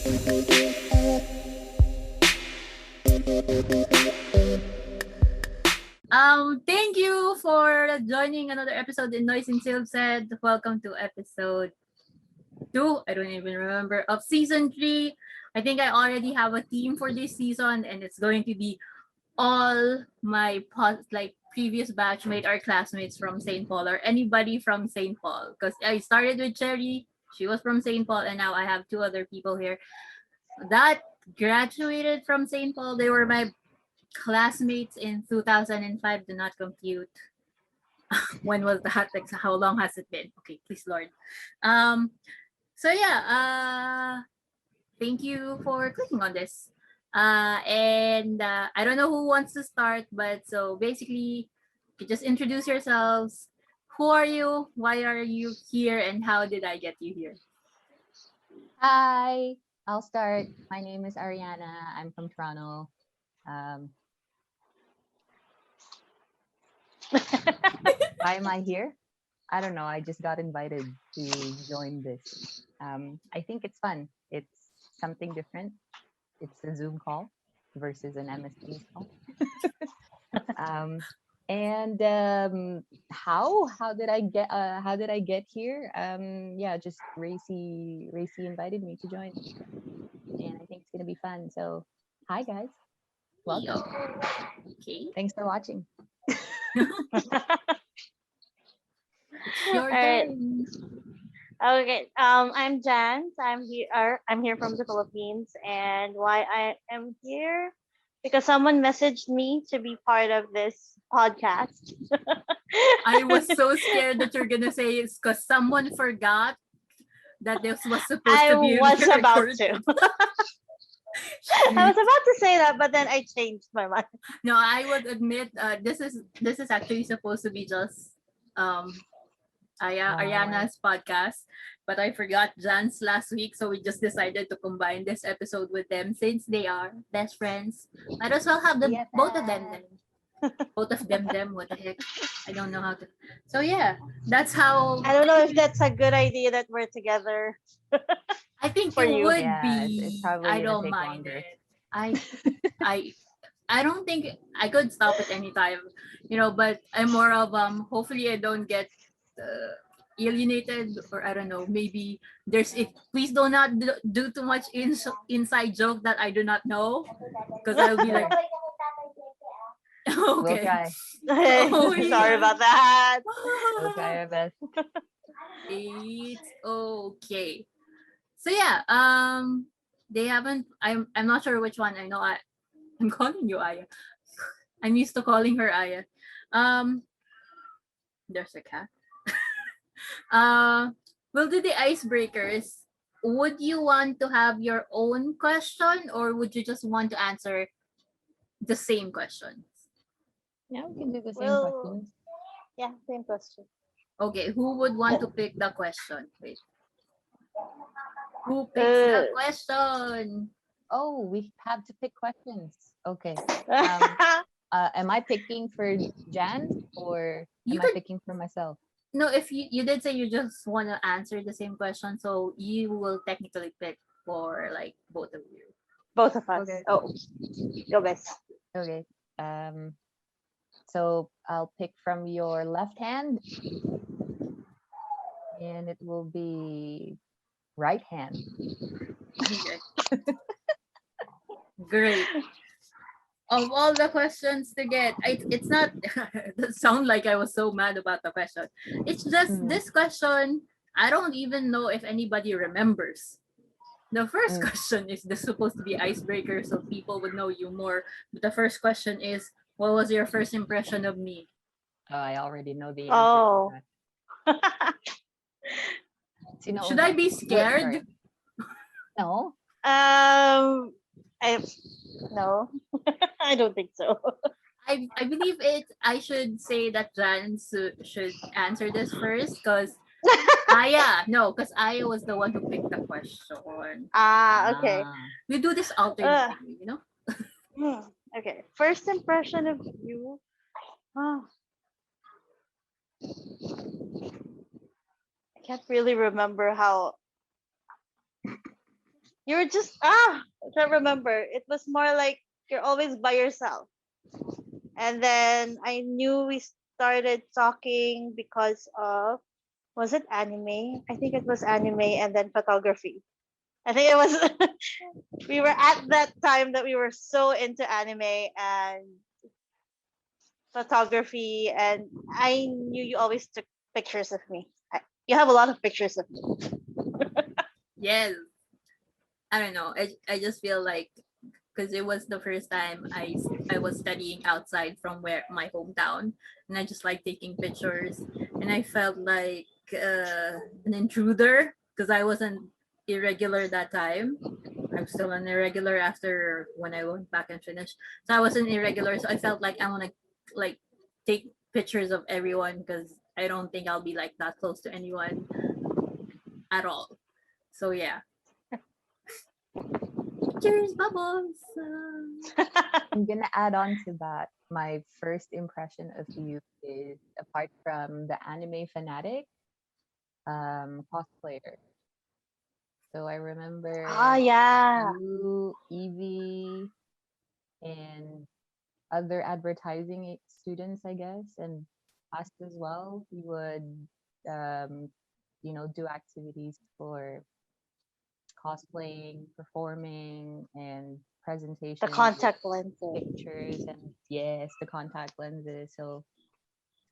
Thank you for joining another episode in Noise and Silve said. Welcome to episode 2. I don't even remember of season 3. I think I already have a theme for this season, and it's going to be all my previous batchmate or classmates from St. Paul or anybody from St. Paul. Because I started with Cherry, she was from St. Paul, and now I have 2 other people here that graduated from St. Paul. They were my classmates in 2005. Do not compute. When was that? Like, how long has it been? Okay, please, Lord. Um, so yeah, thank you for clicking on this. And I don't know who wants to start, but so basically, you just introduce yourselves. Who are you? Why are you here? And how did I get you here? Hi, I'll start. My name is Ariana. I'm from Toronto. Why am I here? I don't know. I just got invited to join this. I think it's fun. It's something different. It's a Zoom call versus an MS Teams call. And how did I get here? Yeah, just Racy invited me to join, and I think it's gonna be fun. So hi guys, welcome. Okay. Thanks for watching. Your Alright. turn. Okay. I'm Janz. I'm here from the Philippines, and why I am here because someone messaged me to be part of this podcast. I was so scared that you're gonna say it's because someone forgot that this was supposed I to be was about recorded. to. I was about to say that, but then I changed my mind. No, I would admit this is actually supposed to be just Ariana's podcast, but I forgot Jan's last week, so we just decided to combine this episode with them since they are best friends. Might as well have both of them then. Both of them, what the heck? I don't know how to. So yeah, that's how. I don't know if that's a good idea that we're together. I think for it you. would Yeah, be. it's probably I gonna don't take mind longer. it. I I don't think I could stop at any time, but I'm more of hopefully I don't get alienated, or I don't know, maybe there's it. Please do not do too much inside joke that I do not know, because I'll be like, We'll okay. try. Oh, Sorry yeah. about that. We'll try our best. It's okay. So yeah, they haven't. I'm not sure which one. I know I'm calling you Aya. I'm used to calling her Aya. There's a cat. We'll do the icebreakers. Would you want to have your own question, or would you just want to answer the same questions? Yeah, we can do the same Well, questions. yeah, same question. Okay, who would want to pick the question? Wait. Who picks the question? Oh, we have to pick questions. Okay. Am I picking for Jan or am I picking for myself? No, if you did say you just want to answer the same question, so you will technically pick for like both of you. Both of us. Okay. Oh, go best. Okay. So I'll pick from your left hand, and it will be right hand. Okay. Great. Of all the questions to get, it's not. It doesn't sound like I was so mad about the question. It's just this question. I don't even know if anybody remembers. The first question is this supposed to be icebreaker, so people would know you more. But the first question is, what was your first impression of me? Oh, I already know the answer. Oh. Should I be scared? No. No, I don't think so. I believe I should say that Jan should answer this first, because Aya was the one who picked the question. Okay. We do this alternately, Okay. First impression of you. Oh. I can't really remember how. You were just I can't remember. It was more like you're always by yourself. And then I knew we started talking because of, was it anime? I think it was anime and then photography. I think it was we were at that time that we were so into anime and photography, and I knew you always took pictures of me. You have a lot of pictures of me. Yes. I don't know. I just feel like because it was the first time I was studying outside from where my hometown, and I just like taking pictures, and I felt like an intruder because I wasn't irregular that time. I'm still an irregular after when I went back and finished. So I wasn't irregular, so I felt like I want to like take pictures of everyone because I don't think I'll be like that close to anyone at all. So yeah, pictures, bubbles. I'm gonna add on to that. My first impression of you is, apart from the anime fanatic, cosplayer. So I remember Yeah. you, Evie, and other advertising students, I guess, and us as well. We would, um, do activities for cosplaying, performing, and The presentations with contact lenses. pictures, and yes, the contact lenses. So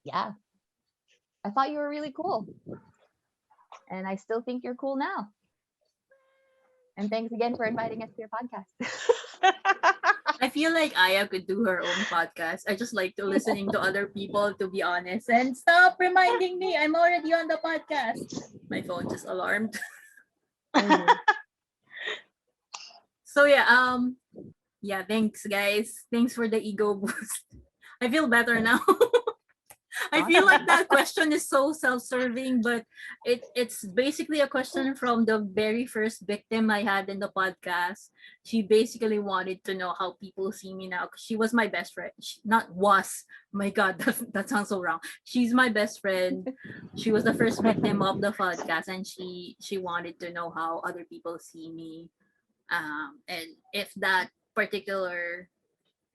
yeah, I thought you were really cool, and I still think you're cool now. And thanks again for inviting us to your podcast. I feel like Aya could do her own podcast. I just like to listening to other people, to be honest. And stop reminding me, I'm already on the podcast. My phone just alarmed. Mhm. So yeah, thanks guys. Thanks for the ego boost. I feel better now. I feel like that question is so self-serving, but it's basically a question from the very first victim I had in the podcast. She basically wanted to know how people see me now. 'Cause she was my best friend. Not was. My God, that sounds so wrong. She's my best friend. She was the first victim of the podcast, and she wanted to know how other people see me, and if that particular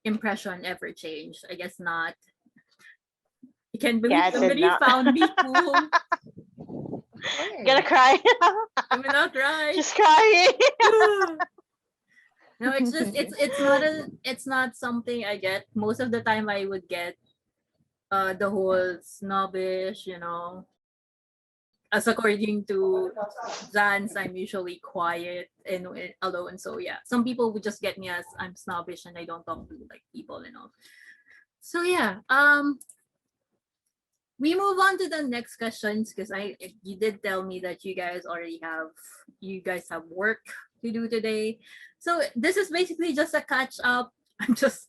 impression ever changed. I guess not. I can't believe Yeah, it did somebody not. found me cool. Gonna cry. I'm not right. Just crying. No, it's just it's not something I get. Most of the time I would get the whole snobbish, as according to Zanz, I'm usually quiet and alone. So yeah, some people would just get me as I'm snobbish and I don't talk to like people and all. So yeah, we move on to the next questions because you did tell me that you guys have work to do today. So this is basically just a catch up.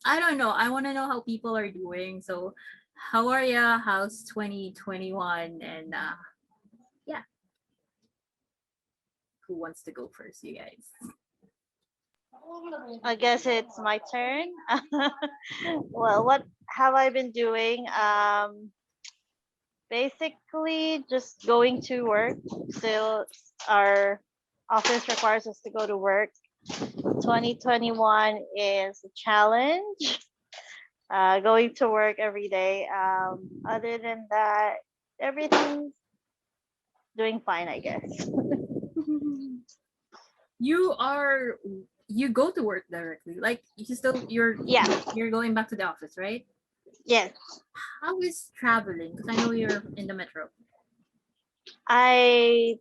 I don't know. I want to know how people are doing. So how are ya? How's 2021? And yeah, who wants to go first, you guys? I guess it's my turn. Well, what have I been doing? Basically just going to work. Still, our office requires us to go to work. 2021 is a challenge. Going to work every day. Other than that, everything's doing fine, I guess. You go to work directly. Like Yeah. you're going back to the office, right? Yes. How is traveling? Because I know you're in the metro. I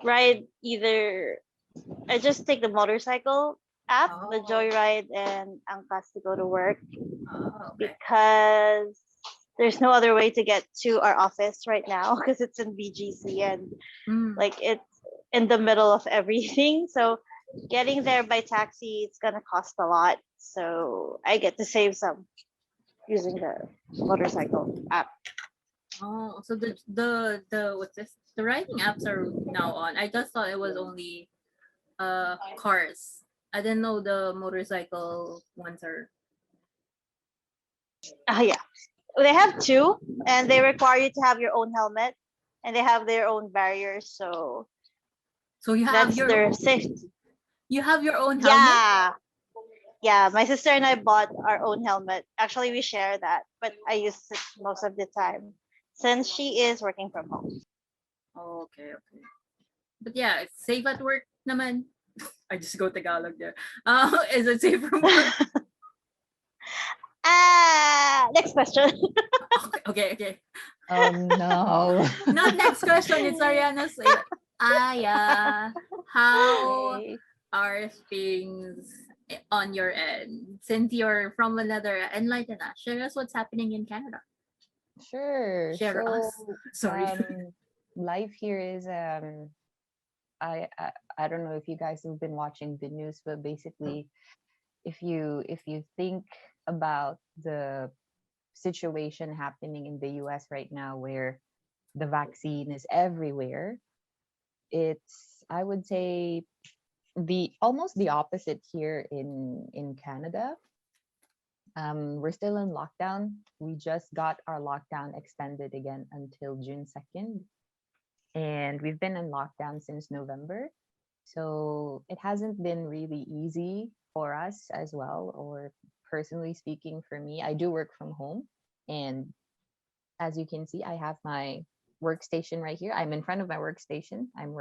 ride either. I just take the motorcycle app, the Oh. Joyride and Angkas to go to work Oh, okay. because there's no other way to get to our office right now because it's in BGC and like it's in the middle of everything. So getting there by taxi, it's gonna cost a lot. So I get to save some using the motorcycle app. Oh, so the what's this? The riding apps are now on. I just thought it was only cars. I didn't know the motorcycle ones are. Yeah, they have two, and they require you to have your own helmet, and they have their own barriers. So So you have that's your their own. safety. You have your own helmet? Yeah. Yeah, my sister and I bought our own helmet. Actually, we share that, but I use it most of the time since she is working from home. Oh, okay, okay. But yeah, it's safe at work naman. I just go Tagalog there. Is it safe from work? Next question. Okay, okay. Oh no. Not next question. It's Ariana's. Aya, how Okay. are things on your end? Since you're from another enlighten us, share us what's happening in Canada. Sure. Share us. So, Sorry. life here is I don't know if you guys have been watching the news, but basically, if you think about the situation happening in the US right now, where the vaccine is everywhere, it's, I would say, the almost the opposite here in Canada. We're still in lockdown. We just got our lockdown extended again until June 2nd. And we've been in lockdown since November. So it hasn't been really easy for us as well, or personally speaking, for me. I do work from home. And as you can see, I have my workstation right here. I'm in front of my workstation. I'm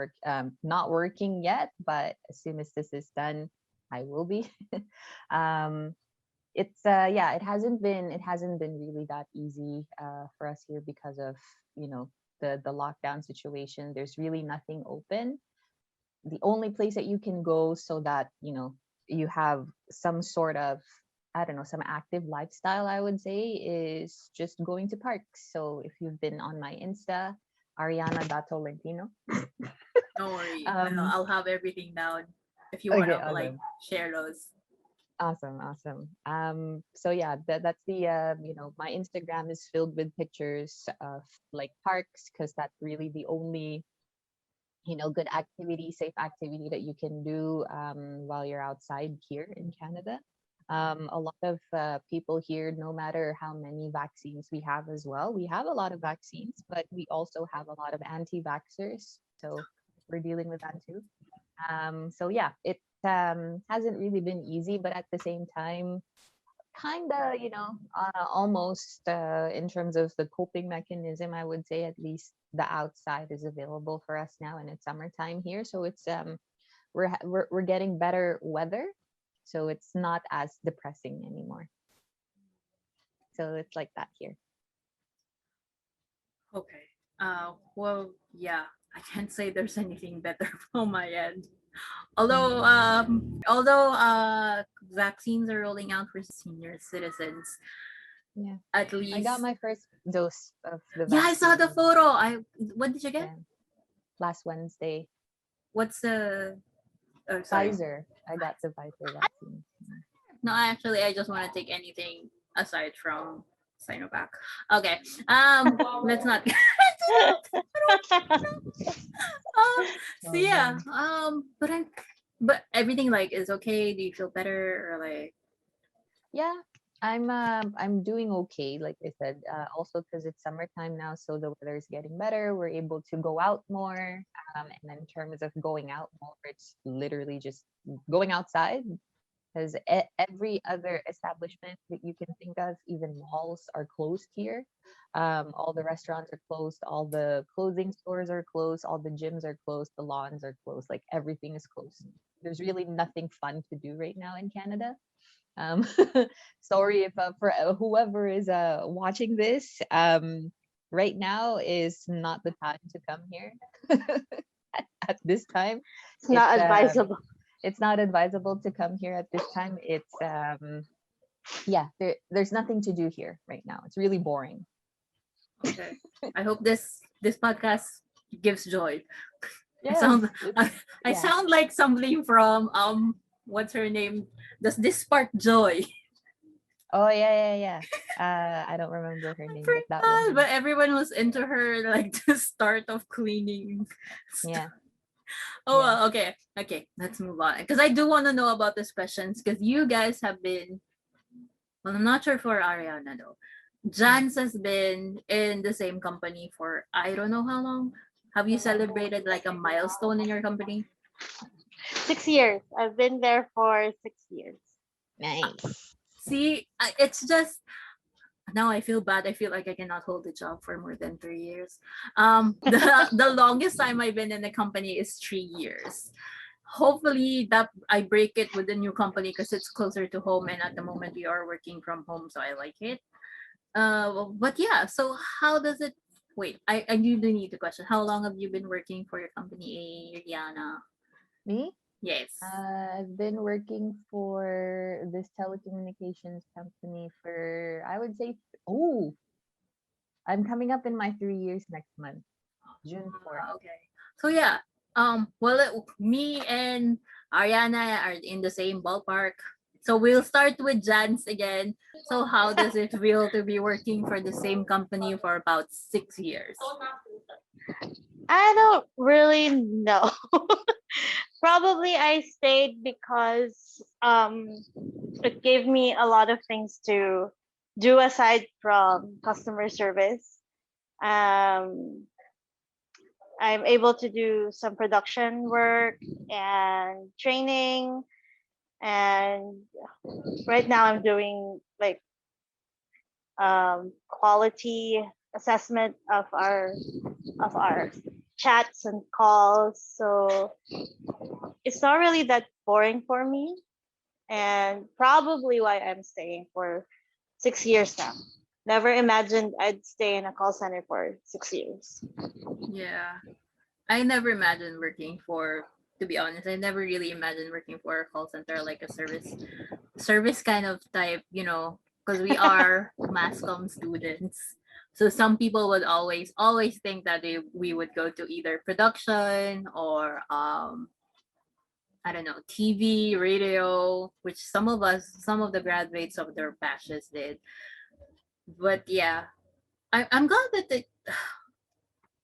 not working yet, but as soon as this is done, I will be. um, it's yeah, it hasn't been really that easy for us here because of, the lockdown situation. There's really nothing open. The only place that you can go so that, you have some sort of, I don't know, some active lifestyle, I would say, is just going to parks. So if you've been on my Insta, Ariana Tolentino. No worry. um I'll have everything down if you okay, wanna like awesome. share those. Awesome. So yeah, that's the my Instagram is filled with pictures of like parks, because that's really the only, good activity, safe activity that you can do while you're outside here in Canada. A lot of people here, no matter how many vaccines we have as well, we have a lot of vaccines, but we also have a lot of anti-vaxxers. So we're dealing with that too. So yeah, it hasn't really been easy, but at the same time, kind of, almost in terms of the coping mechanism, I would say at least the outside is available for us now, and it's summertime here, so it's we're getting better weather, so it's not as depressing anymore. So it's like that here. Okay. Well, yeah, I can't say there's anything better from my end. Although vaccines are rolling out for senior citizens, Yeah, at I got least. my first dose of the Yeah, I saw the vaccine. photo. What did you get? Yeah, last Wednesday. What's the? Oh, sorry. Pfizer. I got the Pfizer vaccine. No, actually, I just want to take anything aside from Sinovac. Okay. Let's not. So yeah. But everything like is okay. Do you feel better or like? Yeah, I'm doing okay. Like I said, also because it's summertime now, so the weather is getting better. We're able to go out more. And in terms of going out more, it's literally just going outside, because every other establishment that you can think of, even malls, are closed here. All the restaurants are closed, all the clothing stores are closed, all the gyms are closed, the lawns are closed. Like everything is closed. There's really nothing fun to do right now in Canada. Um, sorry if for whoever is watching this. Right now is not the time to come here. At this time, It's it's not advisable. it's not advisable to come here at this time. It's yeah, there's nothing to do here right now. It's really boring. Okay. I hope this podcast gives joy. I Yes, sound it's I yeah. sound like something from what's her name? Does this spark joy? Oh yeah. I don't remember her name, but that woman. But everyone was into her like the start of cleaning. Yeah, Oh yeah. well, okay. Okay, let's move on. Because I do want to know about these questions because you guys have been, well, I'm not sure for Ariana though. Janz has been in the same company for I don't know how long. Have you celebrated like a milestone in your company? 6 years. I've been there for 6 years. Nice. See, it's just now I feel bad. I feel like I cannot hold a job for more than 3 years. The longest time I've been in a company is 3 years. Hopefully that I break it with the new company because it's closer to home, and at the moment we are working from home, so I like it. But yeah. So how does it? Wait, I do need to question. How long have you been working for your company, Rihanna? Me? Yes. I've been working for this telecommunications company for, I would say, oh, I'm coming up in my 3 years next month, June 4th. Okay. So yeah. Well, me and Ariana are in the same ballpark. So we'll start with Jan's again. So how does it feel to be working for the same company for about 6 years? I don't really know. Probably I stayed because it gave me a lot of things to do aside from customer service. Um, I'm able to do some production work and training, and right now I'm doing like quality assessment of our chats and calls. So it's not really that boring for me, and probably why I'm staying for 6 years now. Never imagined I'd stay in a call center for 6 years. Yeah. I never imagined working for, to be honest, I never really imagined working for a call center, like a service kind of type, because we are mass comm students. So some people would always think that we would go to either production or I don't know, TV, radio, which some of the graduates of their batches did. But yeah, I'm glad that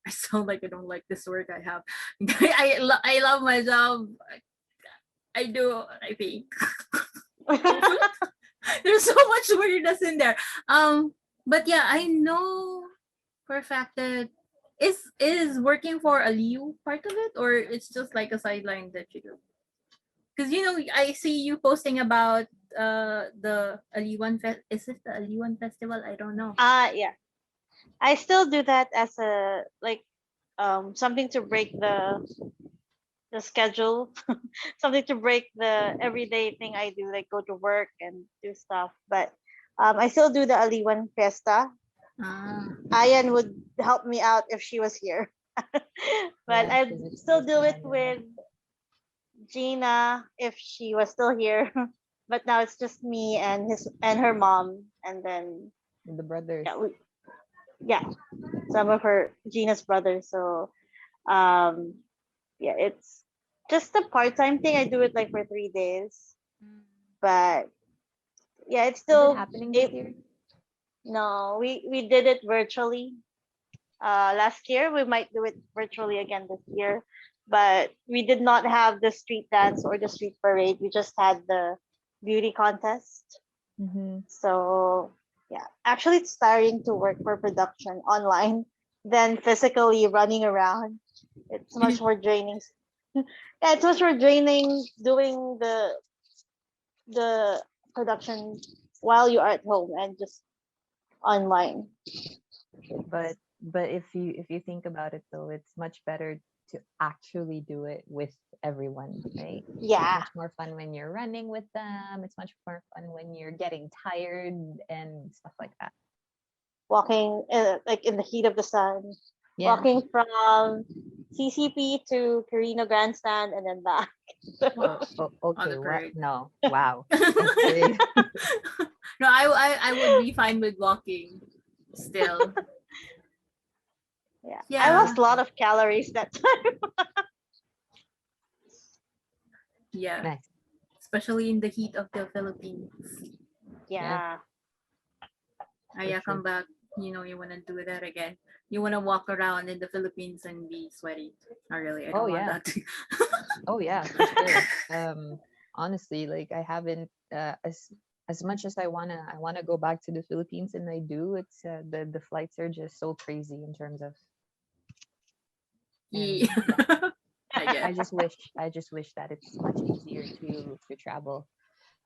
I sound like I don't like this work I have. I love my job. I do. I think there's so much weirdness in there. But yeah, I know for a fact that is working for a Liu part of it, or it's just like a sideline that you do. Because I see you posting about the Aliwan Is it the Aliwan festival? I don't know. Yeah. I still do that as a like something to break the schedule, something to break the everyday thing I do, like go to work and do stuff. But I still do the Aliwan Fiesta. Ah, Ayan would help me out if she was here. But Yeah, I because it's still just do me it and with Gina if she was still here. But now it's just me and her mom, and then the brothers. yeah, yeah, some of her Gina's brothers. So um yeah, it's just a part-time thing. I do it like for 3 days, but yeah, it's Is it still happening this it. year? No, we did it virtually. Last year we might do it virtually again this year, but we did not have the street dance or the street parade. We just had the beauty contest. Mm-hmm. So yeah, actually it's tiring to work for production online than physically running around. It's much more draining. Yeah, it's much more draining doing the production while you are at home and just online. But if you think about it though, it's much better to actually do it with everyone, right? It's Yeah, much more fun when you're running with them. It's much more fun when you're getting tired and stuff like that. walking like in the heat of the sun, Yeah. walking from CCP to Carino Grandstand and then back. Oh, on okay. the What? parade. No. Wow. That's great. No, I would be fine with walking still. Yeah, I Yeah, lost a lot of calories that time. yeah. Nice. Especially in the heat of the Philippines. Yeah, Yeah. for Yeah, come sure. back. You wanna do that again. You wanna walk around in the Philippines and be sweaty. Not really. I Oh don't want yeah. that. Oh yeah, for sure. Honestly, like I haven't as much as I wanna go back to the Philippines, and I do. It's the flights are just so crazy in terms of, and Yeah. yeah. I get. I just wish that it's much easier to travel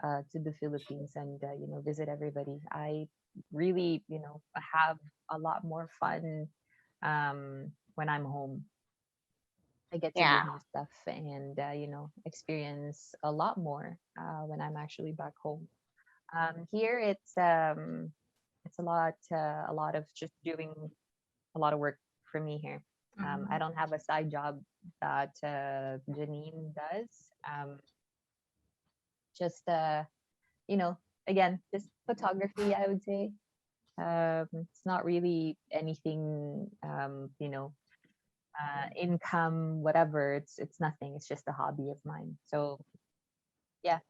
to the Philippines and visit everybody. I really have a lot more fun when I'm home. I get to do Yeah. new stuff and experience a lot more when I'm actually back home. Here it's a lot of just doing a lot of work for me here. I Mhm. don't have a side job that Janine does. Just you know, again, just photography, I would say. It's not really anything, income, whatever. It's nothing. It's just a hobby of mine. So yeah,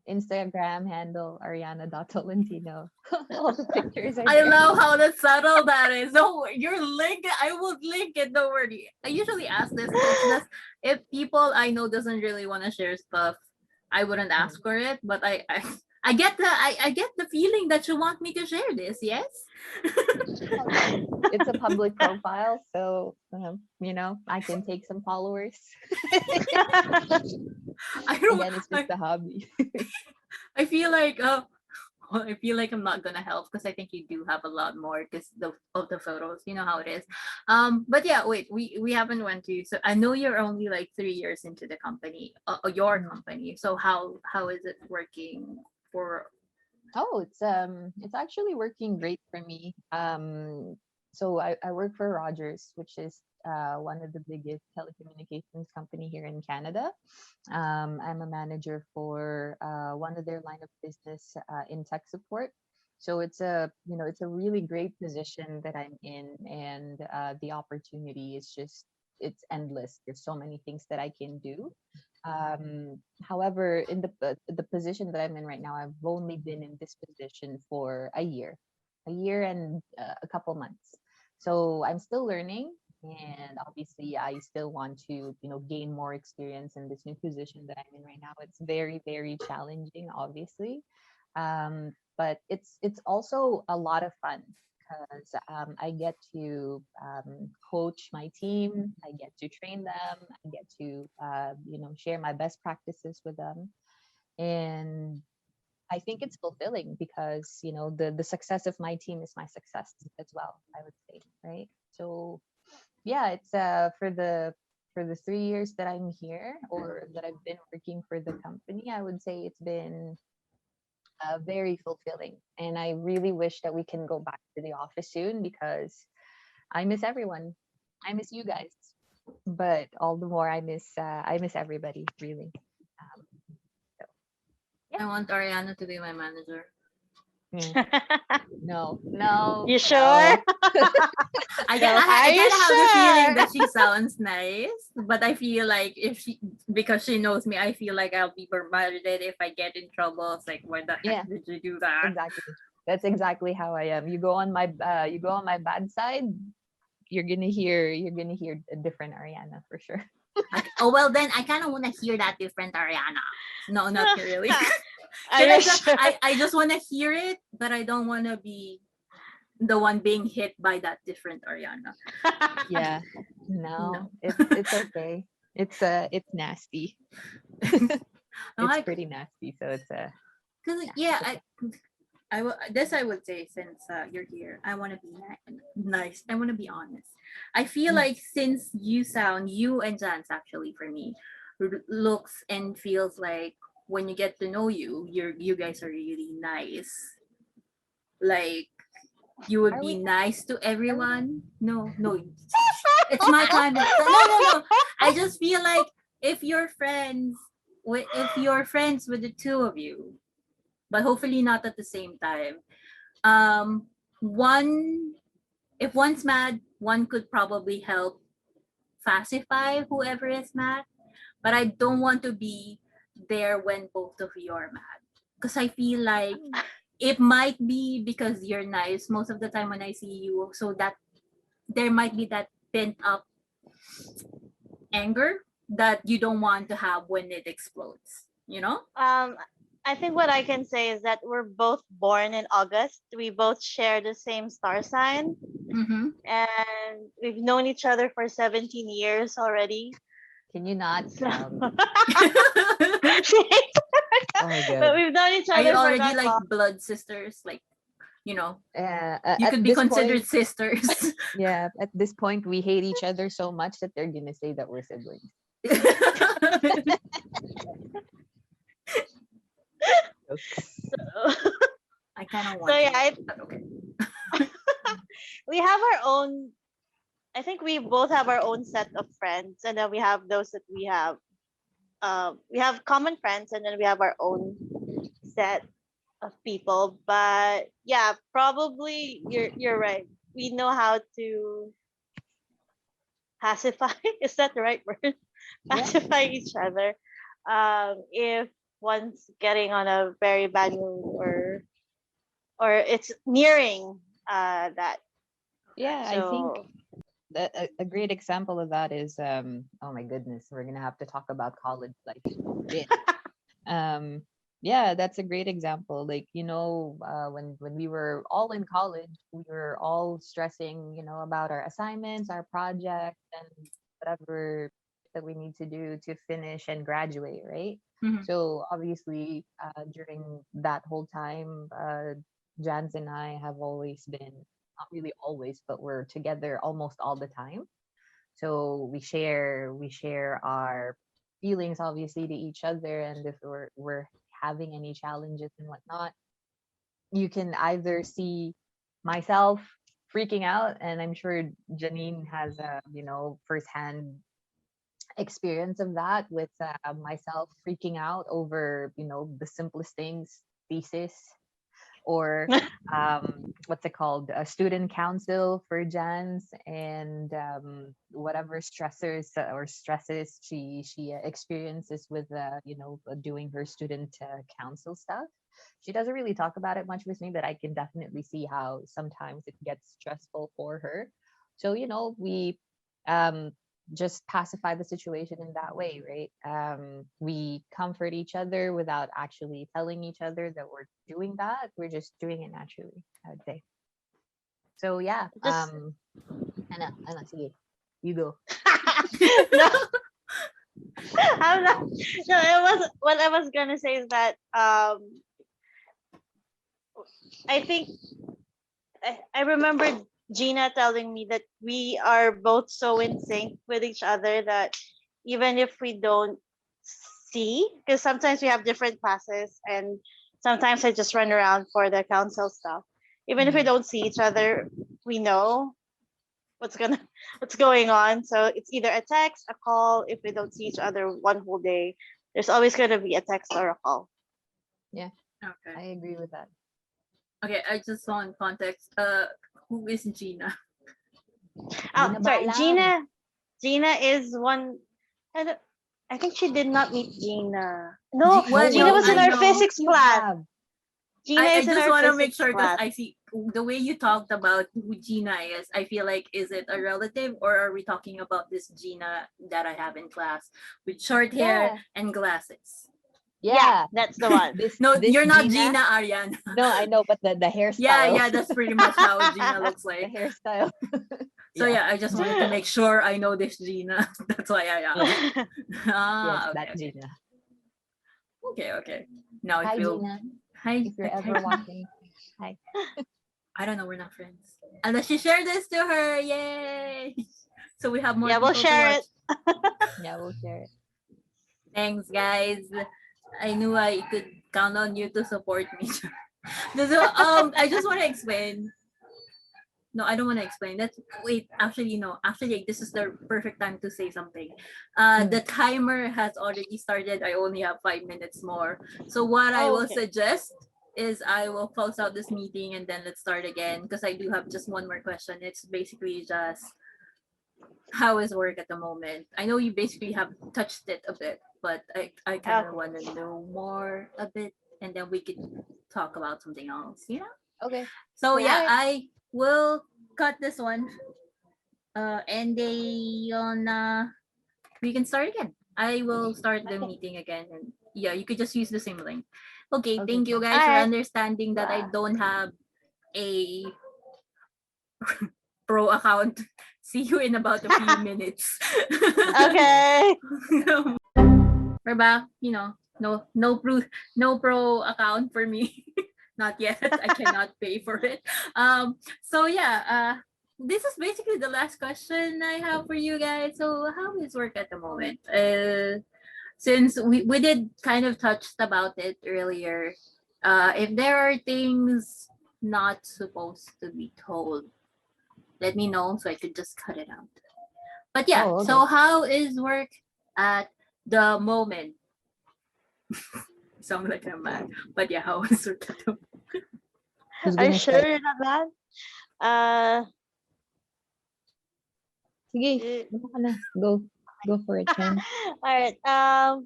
Instagram handle Ariana.Tolentino. All the pictures are I there. love how that subtle that is. So you're link. I will link it. Don't worry. I usually ask this. It's just if people I know doesn't really want to share stuff, I wouldn't ask Mm. for it. But I get I get the feeling that you want me to share this. Yes. Well, it's a public profile, so I can take some followers. I don't. Again, it's just a hobby. I feel like I feel like I'm not gonna help because I think you do have a lot more because of the photos. You know how it is. But yeah, wait, we haven't went to. So I know you're only like 3 years into the company, your Mm. company. So how is it working for? Oh, it's actually working great for me. So I work for Rogers, which is one of the biggest telecommunications company here in Canada. I'm a manager for one of their line of business in tech support. So it's a really great position that I'm in, and the opportunity is just it's endless. There's so many things that I can do. However, in the position that I'm in right now, I've only been in this position for a year and a couple months. So I'm still learning, and obviously, I still want to gain more experience in this new position that I'm in right now. It's very very challenging, obviously, but it's also a lot of fun because I get to coach my team. I get to train them. I get to share my best practices with them, and I think it's fulfilling because the success of my team is my success as well. I would say, right? So yeah, it's for the 3 years that I'm here or that I've been working for the company, I would say it's been very fulfilling. And I really wish that we can go back to the office soon because I miss everyone. I miss you guys, but all the more I miss everybody really. Um, so yeah. I want Ariana to be my manager. Mm. No, no, You sure? no, no. Are I you kind of have the feeling sure? that she sounds nice, but I feel like if she because she knows me, I feel like I'll be bombarded if I get in trouble. It's like, why the heck Yeah, did you do that? exactly. That's exactly how I am. You go on my bad side, you're gonna hear a different Ariana for sure. Like, oh well, then I kind of want to hear that different Ariana. No, not really. Are Cause you sure? I just want to hear it, but I don't want to be the one being hit by that different Ariana. Yeah. No, No, it's okay. It's nasty. no, It's I pretty nasty. So it's cause yeah, yeah, it's okay. I would say since you're here, I want to be nice. I want to be honest. I feel Mm. like since you and Janz actually for me looks and feels like when you get to know you guys are really nice. Like you would Are be we nice to are we everyone. No, no, it's my time. No, no, no. I just feel like if you're friends if you're friends with the two of you, but hopefully not at the same time. One if one's mad, one could probably help pacify whoever is mad. But I don't want to be there when both of you are mad. Because I feel like it might be because you're nice most of the time when I see you. So that there might be that pent up anger that you don't want to have when it explodes, you know? um, I think what I can say is that we're both born in August. We both share the same star sign, Mm-hmm. and we've known each other for 17 years already. Can you not? So, Oh my but god. we've known each Are you other for already that like long. blood sisters? Like, you know, you At could be this considered point, sisters. yeah, at this point, we hate each other so much that they're gonna say that we're siblings. Jokes. I kind of So want yeah, to, but okay. we have our own. I think we both have our own set of friends, and then we have those that we have common friends, and then we have our own set of people. But yeah, probably you're right. We know how to pacify. Is that the right word? Yeah. Pacify each other. If one's getting on a very bad mood, or it's nearing that. Yeah, I think So a great example of that is oh my goodness, we're gonna have to talk about college life. Shit. Um yeah, that's a great example. Like, when we were all in college, we were all stressing, about our assignments, our projects, and whatever that we need to do to finish and graduate, right? Mhm. So obviously, during that whole time, Jans and I have always been, not really always, but we're together almost all the time. So we share our feelings obviously to each other, and if we're having any challenges and whatnot, you can either see myself freaking out, and I'm sure Janine has a firsthand experience of that with myself freaking out over the simplest things, thesis, or what's it called, a student council for Jans, and whatever stressors or stresses she experiences with doing her student council stuff. She doesn't really talk about it much with me, but I can definitely see how sometimes it gets stressful for her. So we um just pacify the situation in that way, right? We comfort each other without actually telling each other that we're doing that. We're just doing it naturally, I would say. So yeah, just Anna, sige, you go. no, I'm not. No, it was what I was gonna say is that I think I remember Gina telling me that we are both so in sync with each other that even if we don't see, because sometimes we have different classes, and sometimes I just run around for the council stuff. Even if we Mhm. don't see each other, we know what's gonna what's going on. So it's either a text, a call. If we don't see each other one whole day, there's always gonna be a text or a call. Yeah, Okay. I agree with that. Okay, I just want context. Who is Gina? Oh, Gina sorry, Balang. Gina is one. I, don't, I think she did not meet Gina. No, Well, Gina No no, was in I way. our know. physics You class. have. Gina I is in just our want to make physics sure because class. I see the way you talked about who Gina is. I feel like, is it a relative, or are we talking about this Gina that I have in class with short hair Yeah. and glasses? Yeah, Yeah. that's the one. This No, this you're not Gina. Gina Ariana. No, I know, but the Yeah, hairstyle. yeah, that's pretty much how Gina looks The like. hairstyle. So Yeah. yeah, I just wanted to make sure I know this Gina. That's why I Yes. asked. Yes, Ah, okay, that okay, Gina. okay, okay. Now I Hi, feel Gina. hi, If you're hi, ever Gina. watching. Hi. I don't know, we're not friends. Unless you share this to her, yay! So we have more Yeah, we'll people to share watch. it. Yeah, we'll share it. Thanks, guys. I knew I could count on you to support me. So, I just want to explain. No, I don't want to explain. That's wait. Actually, no. Actually, this is the perfect time to say something. The timer has already started. I only have 5 minutes more. So what I Oh, will okay. suggest is I will close out this meeting and then let's start again because I do have just one more question. It's basically just how is work at the moment? I know you basically have touched it a bit, but I kind of Okay. want to know more a bit, and then we could talk about something else. You know. Okay. So Cool. yeah, Alright. I will cut this one. And they on we can start again. I will start the Okay. meeting again, and yeah, you could just use the same link. Okay, Okay. thank you All guys for right. understanding that I don't have a pro account See you in about a few minutes. Okay. We're back. No pro account for me. Not yet. I cannot pay for it. So yeah, this is basically the last question I have for you guys. So how is work at the moment? Since we did kind of touched about it earlier, if there are things not supposed to be told, let me know so I could just cut it out. But yeah, Oh, okay. so how is work at the moment? Sound like I'm mad. But yeah, how is work at the moment? Who's Are you gonna sure start? you're not mad? Uh, Sige, eh, ano ka na? Go for it, Chen. all right.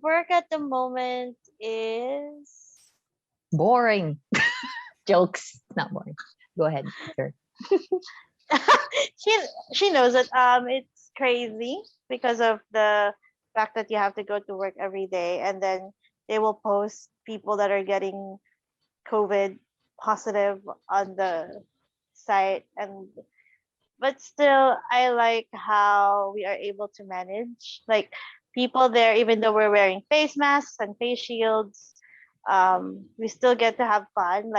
Work at the moment is Boring. Jokes. It's not boring. Go ahead, sir. she she knows it. It's crazy because of the fact that you have to go to work every day, and then they will post people that are getting COVID positive on the site, and but still, I like how we are able to manage. Like people there, even though we're wearing face masks and face shields, we still get to have fun.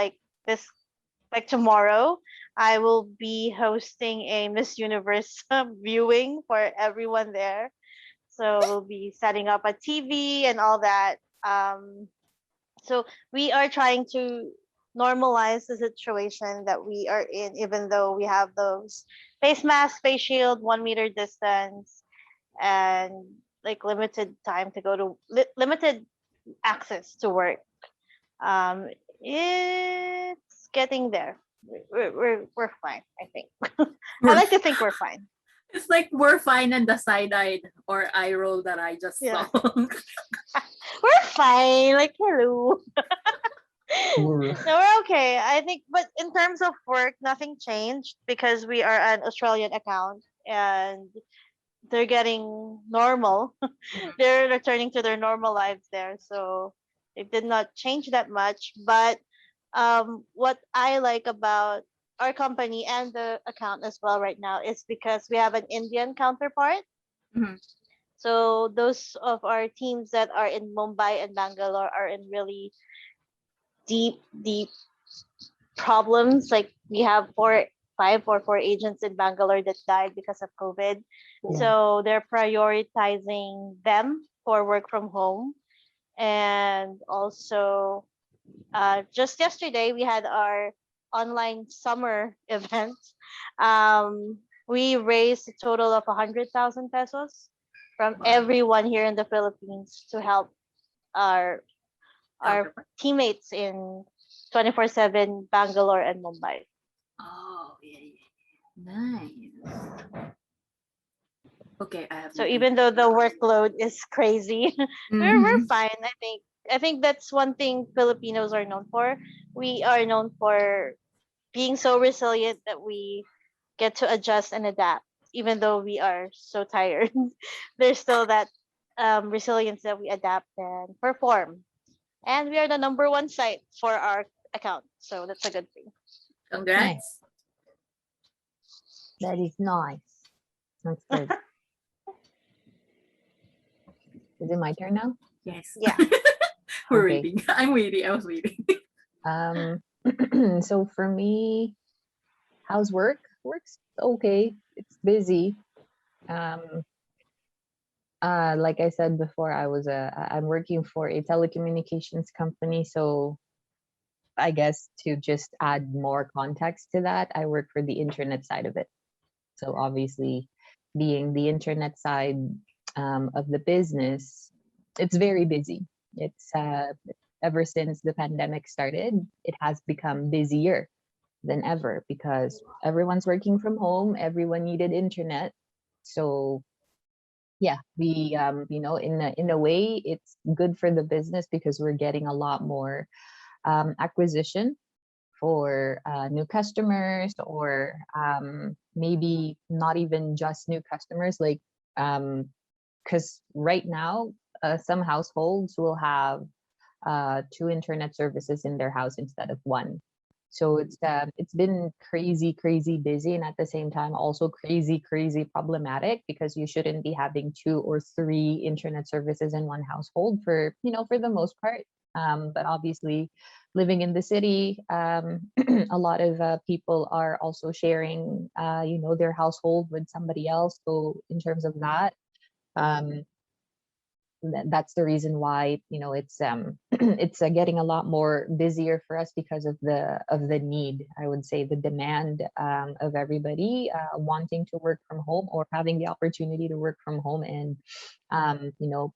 This like tomorrow, I will be hosting a Miss Universe viewing for everyone there. So we'll be setting up a TV and all that. So we are trying to normalize the situation that we are in, even though we have those face mask, face shield, 1 meter distance, and like limited time to go to limited access to work. Um, it's getting there. We're fine, I think. I We're, like to think we're fine. it's like we're fine and the side-eyed or eye roll that I just Yeah. saw. We're fine. Like, hello. Brr. No, we're okay. I think, but in terms of work, nothing changed because we are an Australian account and they're getting normal. They're returning to their normal lives there. So it did not change that much. But what I like about our company and the account as well right now is because we have an Indian counterpart. Mhm. So those of our teams that are in Mumbai and Bangalore are in really deep problems. Like we have four agents in Bangalore that died because of COVID. Yeah. So they're prioritizing them for work from home. And also, just yesterday we had our online summer event. We raised a total of 100,000 pesos from Wow. everyone here in the Philippines to help our our Counterpart. teammates in 24/7 Bangalore and Mumbai. Oh, yeah. Nice. Okay, I have So nothing even to though the workload is crazy, we're Mm-hmm. fine. I think that's one thing Filipinos are known for. We are known for being so resilient that we get to adjust and adapt, even though we are so tired. There's still that resilience that we adapt and perform. And we are the number one site for our account, so that's a good thing. Nice. Congrats. That is nice. That's good. Is it my turn now? Yes. Yeah. We're Okay. waiting. I'm waiting. I was waiting. Um, so for me, how's work? Work's okay. It's busy. Um, like I said before, I'm working for a telecommunications company. So I guess to just add more context to that, I work for the internet side of it. So obviously, being the internet side of the business, it's very busy. It's ever since the pandemic started, it has become busier than ever because everyone's working from home. Everyone needed internet. So yeah, we in a way, it's good for the business because we're getting a lot more acquisition for new customers or maybe not even just new customers like because right now some households will have two internet services in their house instead of one, So it's been crazy busy, and at the same time also crazy problematic, because you shouldn't be having two or three internet services in one household for, for the most part. But obviously, living in the city, a lot of people are also sharing, their household with somebody else. So in terms of that, um, that's the reason why, it's it's getting a lot more busier for us, because of the need, I would say, the demand, of everybody wanting to work from home, or having the opportunity to work from home, and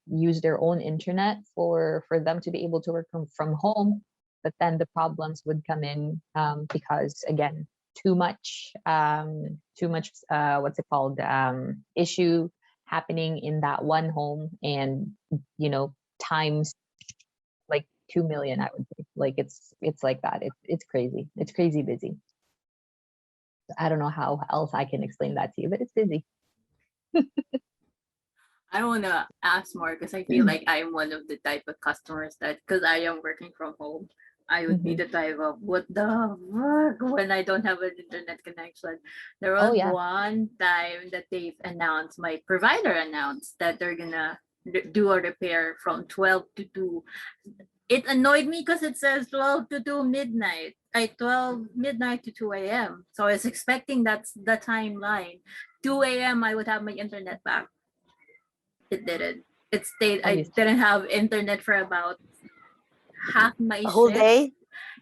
use their own internet for them to be able to work from home. But then the problems would come in, because again, too much what's it called, issue happening in that one home, and times like 2 million, I would say. Like, it's like that. It's crazy. It's crazy busy. I don't know how else I can explain that to you, but it's busy. I don't want to ask more because I feel like I'm one of the type of customers that, because I am working from home, I would be the type of, what the fuck, when I don't have an internet connection. There Oh was yeah. one time that my provider announced that they're gonna do a repair from 12 to 2. It annoyed me because it says 12 to 2 midnight. 12 midnight to 2 a.m. So I was expecting that's the timeline. 2 a.m. I would have my internet back. It didn't. It stayed. I Obviously. didn't have internet for about half my A whole shift. day?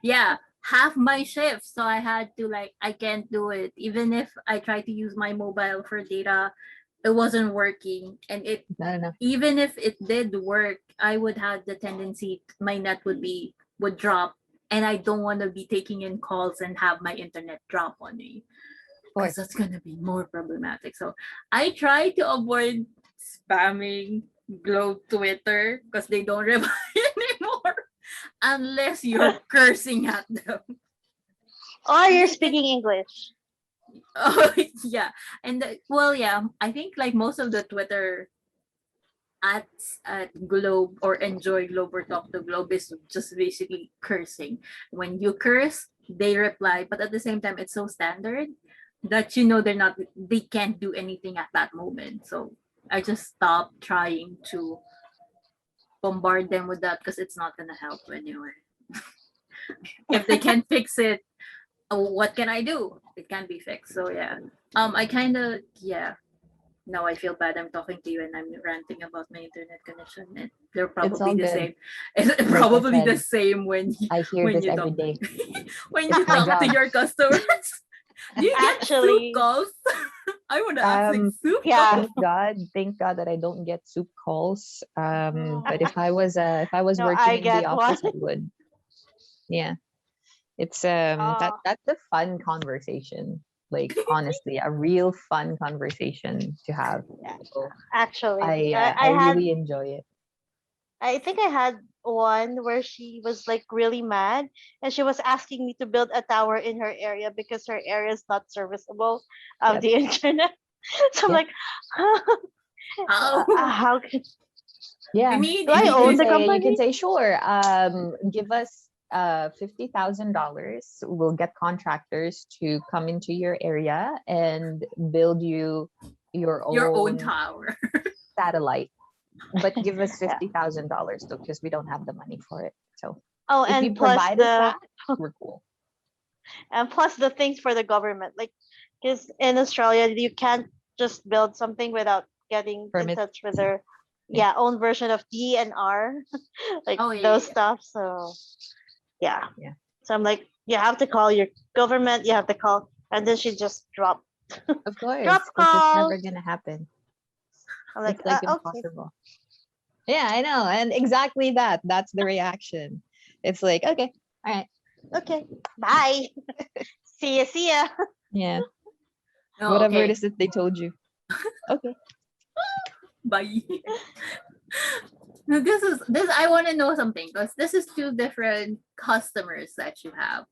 Yeah, half my shift. So I had to, like, I can't do it. Even if I try to use my mobile for data, it wasn't working. And Not enough. even if it did work, I would have the tendency my net would drop, and I don't want to be taking in calls and have my internet drop on me, because that's gonna be more problematic. So I try to avoid spamming Globe Twitter because they don't reply anymore unless you're cursing at them. Or you're speaking English. Oh yeah, and yeah, I think like most of the Twitter at Globe or Enjoy Globe or Talk to Globe is just basically cursing. When you curse, they reply, but at the same time, it's so standard that they can't do anything at that moment. So I just stopped trying to bombard them with that because it's not gonna help anyway. If they can't fix it, what can I do? It can be fixed. So yeah. I kind of, yeah. Now I feel bad. I'm talking to you and I'm ranting about my internet connection. And they're It's all probably the good. same. It's Like I probably the said, same when I hear when this you every talk day. when It's you my talk to job. your customers. Do you get soup Actually, calls? I want to ask, like, soup yeah. calls. Thank God that I don't get soup calls. But if I was No, working I in the get one. office, I would. Yeah. It's Oh, that's a fun conversation. Like, honestly, a real fun conversation to have. yeah. So Actually, I really enjoy it. I think I had one where she was like really mad and she was asking me to build a tower in her area because her area is not serviceable of Yep. the internet. So I'm Yep. like, Oh, how can Yeah. I mean, do if I You you can own could, the say, company? sure, give us $50,000. We'll get contractors to come into your area and build you your your own own tower. satellite. But give us Yeah. $50,000 though, because we don't have the money for it. So Oh, if you and plus provide us the that, we're cool. things for the government, like because in Australia you can't just build something without getting in Permit. touch with their Yeah. own version of DNR, like Oh yeah, those yeah. stuff. So yeah. Yeah. So I'm like, you have to call your government. You have to call, and then she just Of course, drop because it's never call. gonna happen. I'm like, It's like okay, impossible. Yeah, I know. And exactly that. That's the reaction. It's like, okay, all right. okay, bye. See ya. Yeah. No, Whatever it okay. is that they told you. Okay. Bye. No, this. I want to know something because this is two different customers that you have.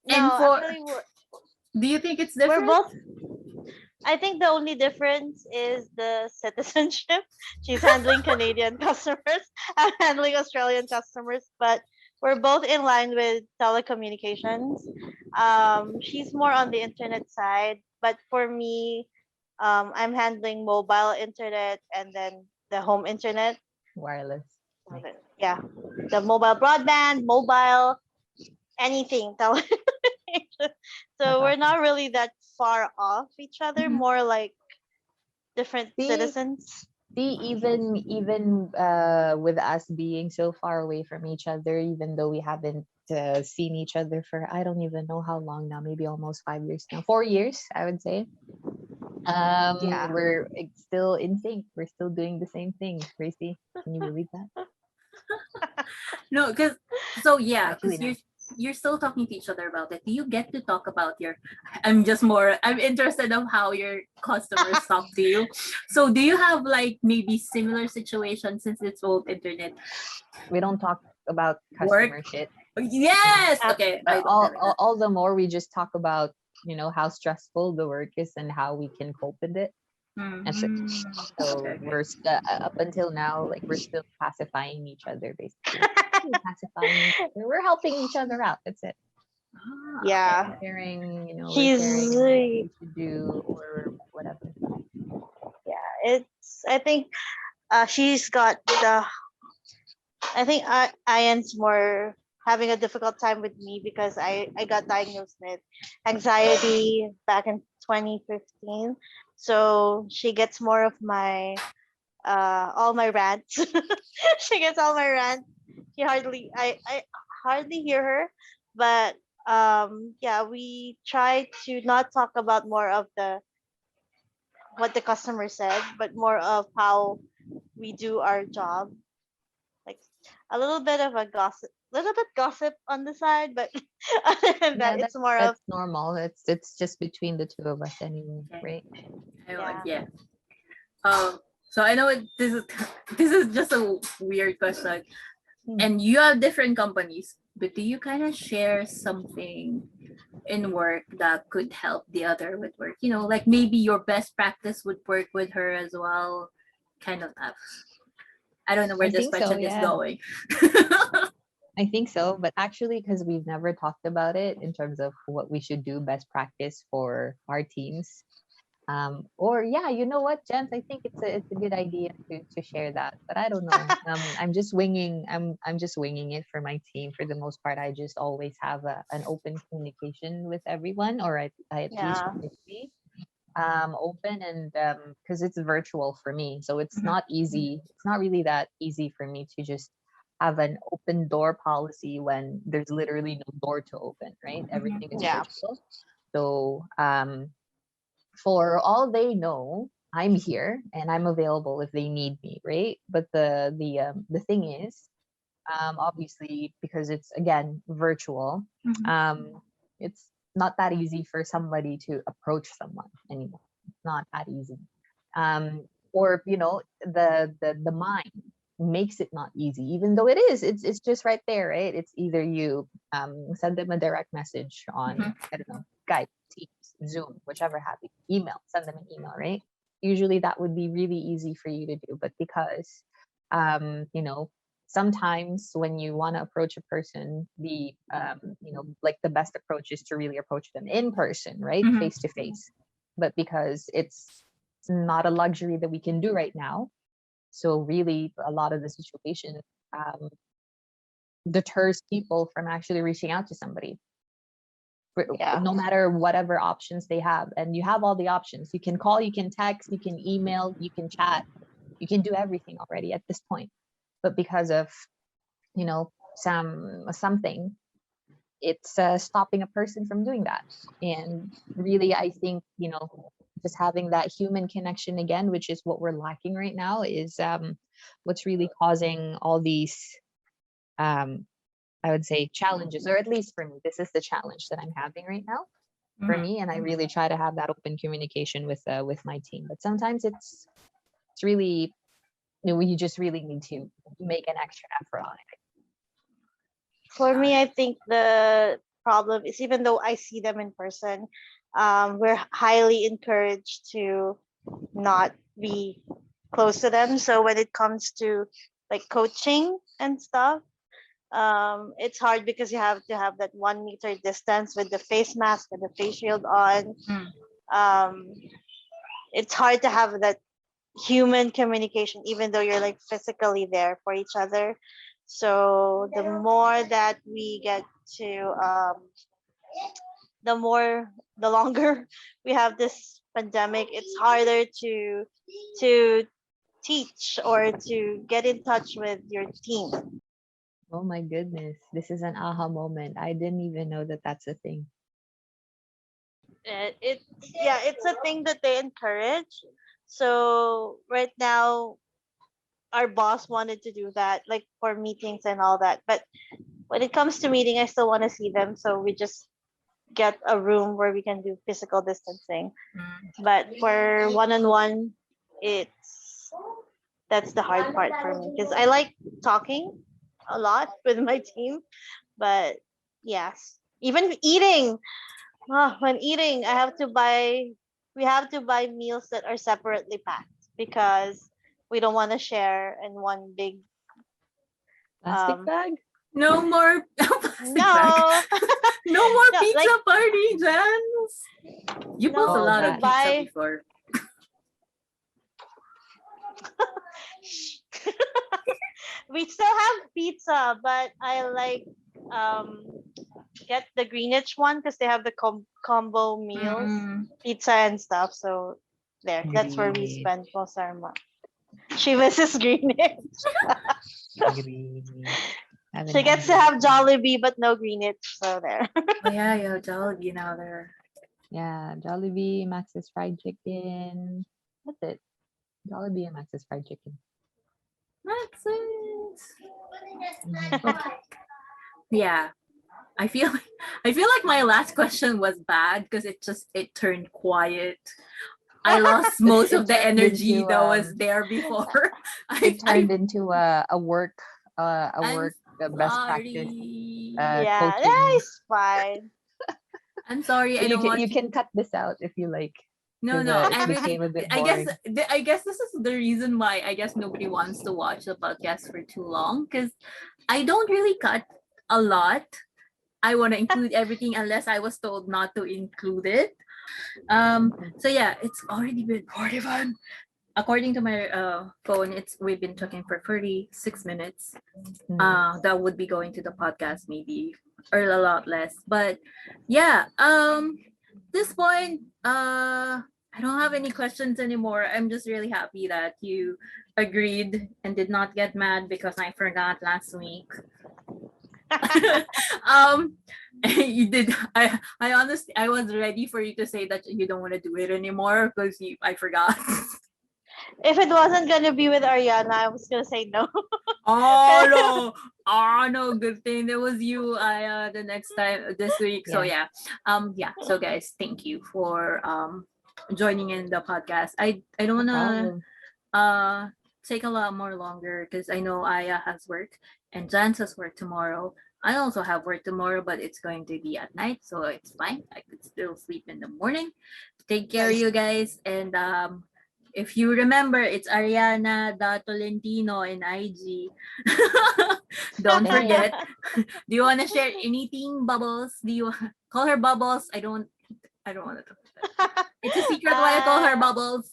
And No, for, actually, do you think it's we're different? both. I think the only difference is the citizenship. She's handling Canadian customers. I'm handling Australian customers, but we're both in line with telecommunications. She's more on the internet side, but for me, I'm handling mobile internet and then the home internet. Wireless. Nice. Yeah, the mobile broadband, mobile, anything. That's So we're awesome. not really that far off each other, Mhm. more like different See, citizens. even with us being so far away from each other, even though we haven't seen each other for I don't even know how long now, maybe almost 5 years now, 4 years, I would say. Yeah. We're still in sync. We're still doing the same thing. Gracie, can you believe that? No, because so yeah, Actually, because no. you're still talking to each other about it. Do you get to talk about your? I'm interested of how your customers talk to you. So do you have like maybe similar situations since it's both internet We don't talk about work? customer shit. No. Yes. Uh, Okay, Uh, I don't all, have all that. all the more we just talk about how stressful the work is and how we can cope with it. That's it. Mm, okay, So okay. we're up until now, like we're still pacifying each other, basically. We're pacifying each other. We're helping each other out. That's it. Ah, okay, yeah. okay. We're He's sharing what we should do or whatever. yeah. It's I think she's got the I think Ian's more having a difficult time with me because I got diagnosed with anxiety back in 2015. So she gets more of my all my rants. She gets all my rants. I hardly hear her, but yeah, we try to not talk about more of the what the customer said, but more of how we do our job, like a little bit of a gossip, little bit gossip on the side, but other than Yeah, that, that's it's more of that's normal. It's just between the two of us anyway, Okay. right? yeah, Yeah. So I know this is this is just a weird question, Hmm. and you have different companies, but do you kind of share something in work that could help the other with work? Like maybe your best practice would work with her as well, kind of that. I don't know I where this think so, question is yeah. going. I think so, but actually, because we've never talked about it in terms of what we should do best practice for our teams. Or yeah, you know what, Jens, I think it's a good idea to share that. But I don't know. I'm just winging it for my team. For the most part, I just always have an open communication with everyone, or I at least yeah, try to be open, and because it's virtual for me, so it's Mhm. not easy. It's not really that easy for me to just have an open door policy when there's literally no door to open, right? Mhm. Everything is yeah, virtual. So for all they know, I'm here and I'm available if they need me, right? But the thing is, obviously, because it's again virtual, Mhm. it's not that easy for somebody to approach someone anymore. It's not that easy. Or the mind makes it not easy, even though it is. It's just right there, right? It's either you send them a direct message on, Mhm. I don't know, Skype, Teams, Zoom, whichever have you, email, send them an email, right? Usually that would be really easy for you to do, but because you know sometimes when you want to approach a person, like the best approach is to really approach them in person, right? Mhm. Face to face. But because it's not a luxury that we can do right now, so really a lot of the situation um, deters people from actually reaching out to somebody, yeah, no matter whatever options they have. And you have all the options. You can call, you can text, you can email, you can chat, you can do everything already at this point. But because of something, it's stopping a person from doing that. And really, I think just having that human connection again, which is what we're lacking right now, is what's really causing all these um, I would say challenges, or at least for me, this is the challenge that I'm having right now for Mhm. me. And I really try to have that open communication with my team, but sometimes it's really, you just really need to make an extra effort on it. for me, I think the problem is even though I see them in person, we're highly encouraged to not be close to them. So when it comes to like coaching and stuff, It's hard because you have to have that 1 meter distance with the face mask and the face shield on. Mm. Um, it's hard to have that human communication, even though you're like physically there for each other. So the more that we get to, the longer we have this pandemic, it's harder to teach or to get in touch with your team. Oh my goodness, this is an aha moment. I didn't even know that that's a thing. It's yeah, it's a thing that they encourage. So right now, our boss wanted to do that, like for meetings and all that. But when it comes to meeting, I still want to see them. So we just get a room where we can do physical distancing. Mm. But for one-on-one, it's that's the hard part for me because I like talking a lot with my team. But yes, even eating. When eating, we have to buy meals that are separately packed because we don't want to share in one big, Plastic um, bag? No more plastic bag. no, No more no, pizza like, party, Jans. You post a no, Oh, lot we of that. pizza buy, before. we still have pizza, but I like, um, get the Greenwich one because they have the combo meals, Mm. pizza and stuff. So that's where we Greenwich. spend most our money. She misses Greenwich. Greenwich. Haven't She had gets to Greenwich. have Jollibee, but no Greenwich. So there. Oh yeah, yo, Jollibee now there. Yeah, Jollibee, Max's fried chicken. That's it. Jollibee and Max's fried chicken. That's it. Mhm. Okay. Yeah. I feel like my last question was bad because it turned quiet. I lost most It of the turned energy into that was there before. it turned into a I'm work best practice sorry. Yeah, coaching. that's fine. I'm sorry. I don't want You can cut this out if you like, No, because no. it I really, became a bit I guess, boring. I guess this is the reason why I guess nobody wants to watch the podcast for too long because I don't really cut a lot. I want to include everything unless I was told not to include it. So yeah, it's already been 41. According to my phone, we've been talking for 36 minutes. Mm. That would be going to the podcast maybe or a lot less. But yeah, this point, I don't have any questions anymore. I'm just really happy that you agreed and did not get mad because I forgot last week. um you did I honestly I was ready for you to say that you don't want to do it anymore because you I forgot. If it wasn't gonna be with Ariana, I was gonna say no. Oh no. Oh no, good thing there was you the next time this week. So Yeah, yeah. Yeah. So guys, thank you for joining in the podcast. I don't no wanna problem. take a lot more longer because I know Aya has work and Jans has work tomorrow. I also have work tomorrow, but it's going to be at night, so it's fine. I could still sleep in the morning. Take care, Nice. you guys, and if you remember, it's Ariana Tolentino in IG. Don't Yeah. forget. Do you want to share anything, Bubbles? Do you call her Bubbles? I don't. I don't want to talk about that. It's a secret why I call her uh, Bubbles.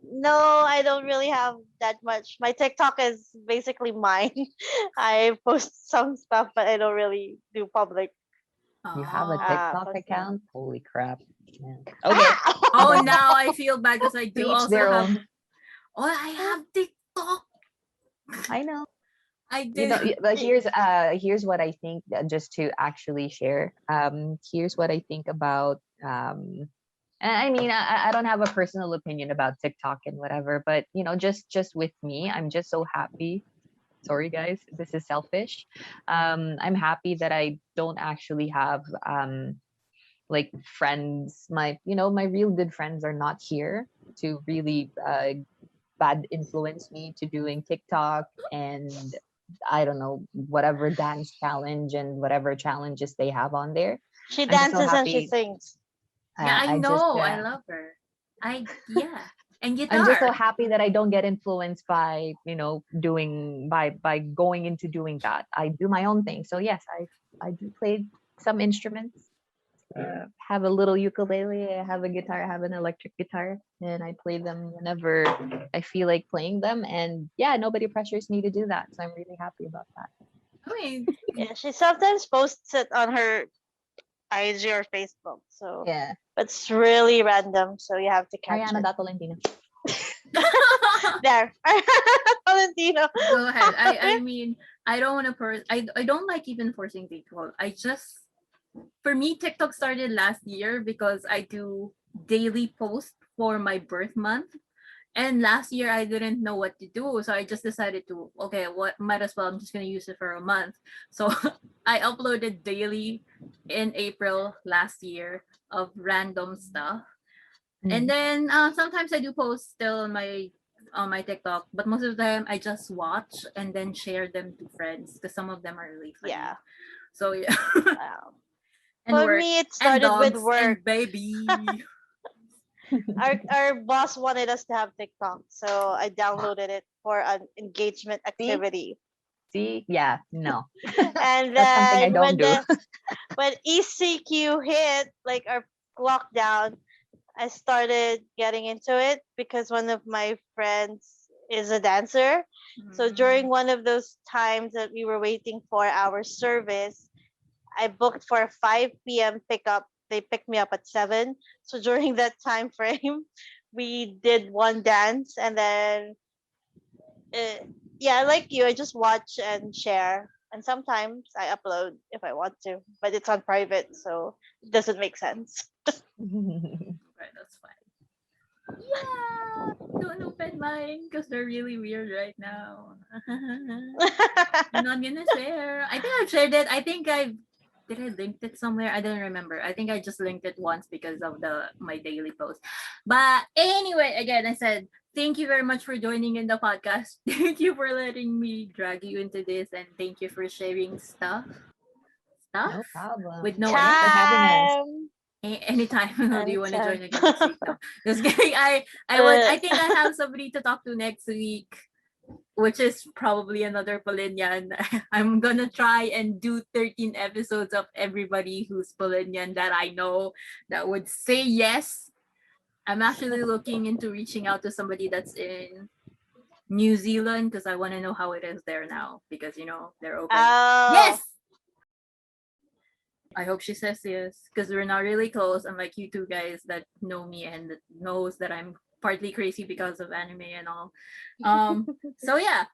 no, I don't really have that much. My TikTok is basically mine. I post some stuff, but I don't really do public. You have a Oh. TikTok Posting. account? Holy crap. Yeah. Okay. Oh, now I feel bad because I To do each also their have. own. Oh, I have TikTok. I know. I You did. know, but here's what I think, just to actually share. Here's what I think about and I mean, I don't have a personal opinion about TikTok and whatever, but just with me, I'm just so happy. Sorry guys, this is selfish. I'm happy that I don't actually have like friends. My real good friends are not here to really bad influence me to doing TikTok and I don't know, whatever dance challenge and whatever challenges they have on there. She I'm just so dances and she happy. sings. Yeah, I I just know. I love her. Yeah. And I'm just so guitar. happy that I don't get influenced by, doing by going into doing that. I do my own thing. So yes, I do play some instruments. Have a little ukulele, I have a guitar, I have an electric guitar, and I play them whenever I feel like playing them. And yeah, nobody pressures me to do that. So I'm really happy about that. I mean, Yeah, she sometimes posts it on her IG or Facebook. So Yeah. but it's really random, so you have to catch Ariana it. Tolentino. There. Valentino. go ahead. I mean, I don't want to I don't like even forcing people. I just, for me, TikTok started last year because I do daily post for my birth month. And last year I didn't know what to do, so I just decided to, okay, what, might as well, I'm just gonna use it for a month. So I uploaded daily in April last year of random stuff. And Mm. then sometimes I do post still on my TikTok, but most of the time I just watch and then share them to friends because some of them are really funny. Yeah. So yeah, Wow. and For work me, it and started with dogs work. and baby. Our boss wanted us to have TikTok, so I downloaded it for an engagement See? activity. See? Yeah, no. And That's something I then don't do. when ECQ hit, like our lockdown, I started getting into it because one of my friends is a dancer. So during one of those times that we were waiting for our service, I booked for a 5 p.m. pickup. They picked me up at 7. So during that time frame, we did one dance, and then yeah, like you, I just watch and share. And sometimes I upload if I want to, but it's on private, so it doesn't make sense. Right, that's fine. Yeah, don't open mine because they're really weird right now. I'm not gonna share. I think I've shared it. I think I did. I linked it somewhere. I don't remember. I think I just linked it once because of my daily post. But anyway, again, I said thank you very much for joining in the podcast. Thank you for letting me drag you into this, and thank you for sharing stuff No problem. with no Thanks end. for having us. Time. Anytime. Do you want to join Anytime. again next week? No, just kidding. I think I have somebody to talk to next week, which is probably another Polynesian. I'm gonna try and do 13 episodes of everybody who's Polynesian that I know that would say yes. I'm actually looking into reaching out to somebody that's in New Zealand because I want to know how it is there now because they're open. Oh. Yes. I hope she says yes because we're not really close, unlike you two guys that know me and that knows that I'm partly crazy because of anime and all. So yeah.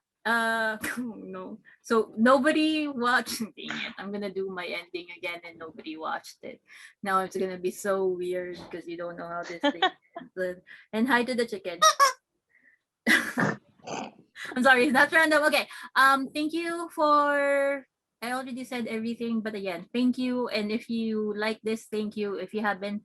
No. So nobody watched. Dang it! I'm gonna do my ending again, and nobody watched it. Now it's gonna be so weird because you don't know how this thing ended. And hi to the chicken. I'm sorry, that's random. Okay. Thank you for. I already said everything, but again, thank you. And if you like this, thank you. If you haven't,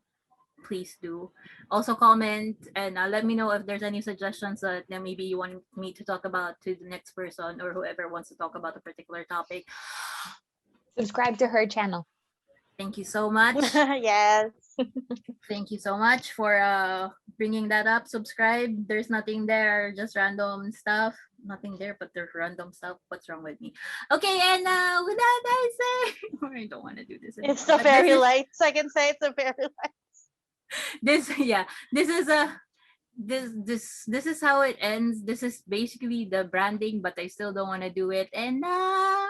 please do. Also comment and let me know if there's any suggestions that maybe you want me to talk about to the next person or whoever wants to talk about a particular topic. Subscribe to her channel. Thank you so much. Yes. Thank you so much for bringing that up. Subscribe. There's nothing there, just random stuff. Nothing there, but there's random stuff. What's wrong with me? Okay, and with that, I say I don't want to do this anymore. It's the but fairy this is- lights. I can say it's the fairy lights. this is a this is how it ends. This is basically the branding, but I still don't want to do it. And bye.